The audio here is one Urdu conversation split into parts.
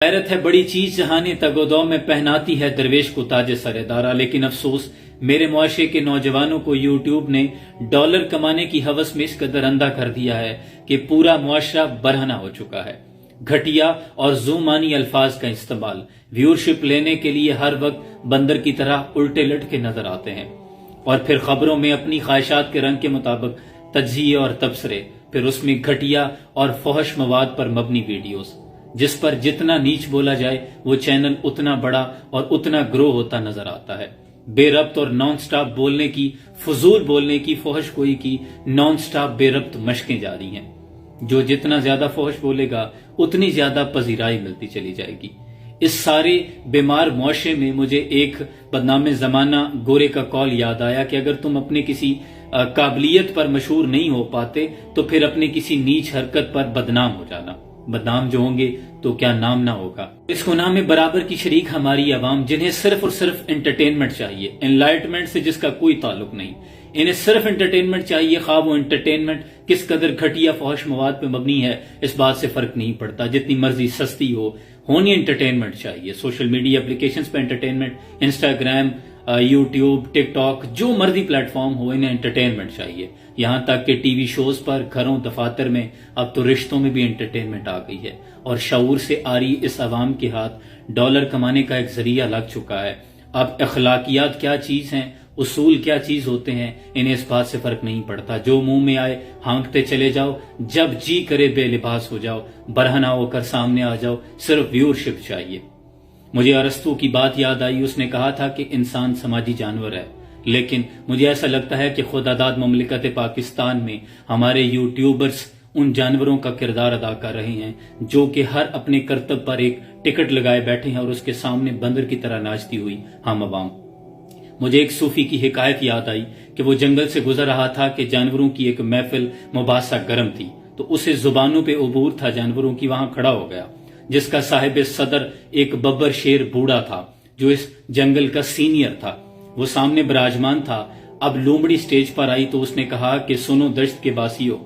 غیرت ہے بڑی چیز جہاں تگودو میں پہناتی ہے درویش کو تاج سردارا، لیکن افسوس میرے معاشرے کے نوجوانوں کو یوٹیوب نے ڈالر کمانے کی ہوس میں اس قدر اندھا کر دیا ہے کہ پورا معاشرہ برہنہ ہو چکا ہے۔ گھٹیا اور زومانی الفاظ کا استعمال، ویورشپ لینے کے لیے ہر وقت بندر کی طرح الٹے لٹ کے نظر آتے ہیں، اور پھر خبروں میں اپنی خواہشات کے رنگ کے مطابق تجزیے اور تبصرے، پھر اس میں گھٹیا اور فحش مواد پر مبنی ویڈیوز، جس پر جتنا نیچ بولا جائے وہ چینل اتنا بڑا اور اتنا گرو ہوتا نظر آتا ہے۔ بے ربط اور نان سٹاپ بولنے کی، فضول بولنے کی، فحش گوئی کی نان سٹاپ بے ربط مشقیں جاری ہیں۔ جو جتنا زیادہ فحش بولے گا اتنی زیادہ پذیرائی ملتی چلی جائے گی۔ اس سارے بیمار معاشرے میں مجھے ایک بدنام زمانہ گورے کا قول یاد آیا کہ اگر تم اپنے کسی قابلیت پر مشہور نہیں ہو پاتے تو پھر اپنے کسی نیچ حرکت پر بدنام ہو جانا۔ بدنام جو ہوں گے تو کیا نام نہ ہوگا۔ اس گناہ میں برابر کی شریک ہماری عوام، جنہیں صرف اور صرف انٹرٹینمنٹ چاہیے، انلائٹمنٹ سے جس کا کوئی تعلق نہیں۔ انہیں صرف انٹرٹینمنٹ چاہیے، خواہ وہ انٹرٹینمنٹ کس قدر گھٹیا فحش مواد پہ مبنی ہے اس بات سے فرق نہیں پڑتا، جتنی مرضی سستی ہونی انٹرٹینمنٹ چاہیے۔ سوشل میڈیا اپلیکیشنز پہ انٹرٹینمنٹ، انسٹاگرام، یوٹیوب، ٹک ٹاک، جو مرضی پلیٹ فارم ہو، انہیں انٹرٹینمنٹ چاہیے۔ یہاں تک کہ ٹی وی شوز پر، گھروں، دفاتر میں، اب تو رشتوں میں بھی انٹرٹینمنٹ آ گئی ہے، اور شعور سے آری اس عوام کے ہاتھ ڈالر کمانے کا ایک ذریعہ لگ چکا ہے۔ اب اخلاقیات کیا چیز ہیں، اصول کیا چیز ہوتے ہیں، انہیں اس بات سے فرق نہیں پڑتا۔ جو منہ میں آئے ہانکتے چلے جاؤ، جب جی کرے بے لباس ہو جاؤ، برہنہ ہو کر سامنے آ جاؤ، صرف ویورشپ چاہیے۔ مجھے ارسطو کی بات یاد آئی، اس نے کہا تھا کہ انسان سماجی جانور ہے، لیکن مجھے ایسا لگتا ہے کہ خود آزاد مملکت پاکستان میں ہمارے یوٹیوبرز ان جانوروں کا کردار ادا کر رہے ہیں جو کہ ہر اپنے کرتب پر ایک ٹکٹ لگائے بیٹھے ہیں، اور اس کے سامنے بندر کی طرح ناچتی ہوئی ہم عوام۔ مجھے ایک صوفی کی حکایت یاد آئی کہ وہ جنگل سے گزر رہا تھا کہ جانوروں کی ایک محفل مباحثہ گرم تھی، تو اسے زبانوں پہ عبور تھا جانوروں کی، وہاں کھڑا ہو گیا، جس کا صاحب صدر ایک ببر شیر بوڑھا تھا جو اس جنگل کا سینئر تھا۔ وہ سامنے براجمان تھا۔ اب لومڑی سٹیج پر آئی تو اس نے کہا کہ سنو دشت کے باسیو،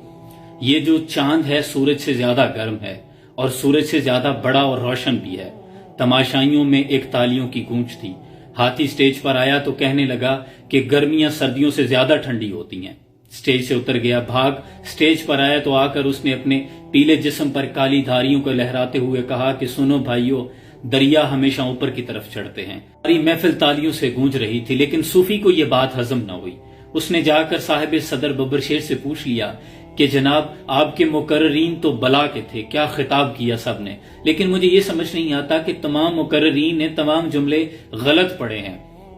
یہ جو چاند ہے سورج سے زیادہ گرم ہے اور سورج سے زیادہ بڑا اور روشن بھی ہے۔ تماشائیوں میں ایک تالیوں کی گونج تھی۔ ہاتھی سٹیج پر آیا تو کہنے لگا کہ گرمیاں سردیوں سے زیادہ ٹھنڈی ہوتی ہیں۔ سٹیج سے اتر گیا، بھاگ سٹیج پر آیا تو آ کر اس نے اپنے پیلے جسم پر کالی دھاریوں کو لہراتے ہوئے کہا کہ سنو بھائیو، دریا ہمیشہ اوپر کی طرف چڑھتے ہیں۔ ساری محفل تالیوں سے گونج رہی تھی، لیکن صوفی کو یہ بات ہضم نہ ہوئی۔ اس نے جا کر صاحب صدر ببر شیر سے پوچھ لیا کہ جناب آپ کے مقررین تو بلا کے تھے، کیا خطاب کیا سب نے، لیکن مجھے یہ سمجھ نہیں آتا کہ تمام مقررین نے تمام جملے غلط پڑھے ہیں،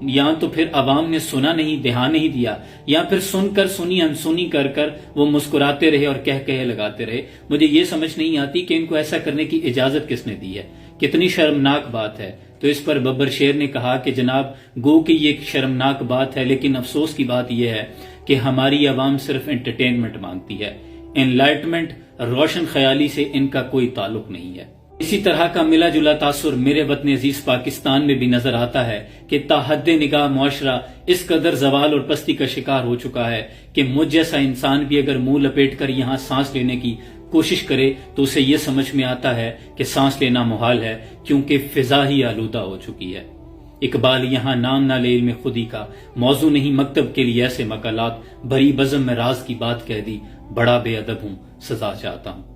یا تو پھر عوام نے سنا نہیں، دھیان نہیں دیا، یا پھر سن کر سنی انسنی کر کر وہ مسکراتے رہے اور کہے لگاتے رہے۔ مجھے یہ سمجھ نہیں آتی کہ ان کو ایسا کرنے کی اجازت کس نے دی ہے، کتنی شرمناک بات ہے۔ تو اس پر ببر شیر نے کہا کہ جناب گو کہ یہ ایک شرمناک بات ہے، لیکن افسوس کی بات یہ ہے کہ ہماری عوام صرف انٹرٹینمنٹ مانگتی ہے، انلائٹمنٹ، روشن خیالی سے ان کا کوئی تعلق نہیں ہے۔ اسی طرح کا ملا جلا تاثر میرے وطن عزیز پاکستان میں بھی نظر آتا ہے کہ تا حد نگاہ معاشرہ اس قدر زوال اور پستی کا شکار ہو چکا ہے کہ مجھ جیسا انسان بھی اگر منہ لپیٹ کر یہاں سانس لینے کی کوشش کرے تو اسے یہ سمجھ میں آتا ہے کہ سانس لینا محال ہے، کیونکہ فضا ہی آلودہ ہو چکی ہے۔ اقبال یہاں نام نہ لے علم خودی کا، موضوع نہیں مکتب کے لیے ایسے مقالات، بھری بزم میں راز کی بات کہہ دی، بڑا بے ادب ہوں، سزا چاہتا ہوں۔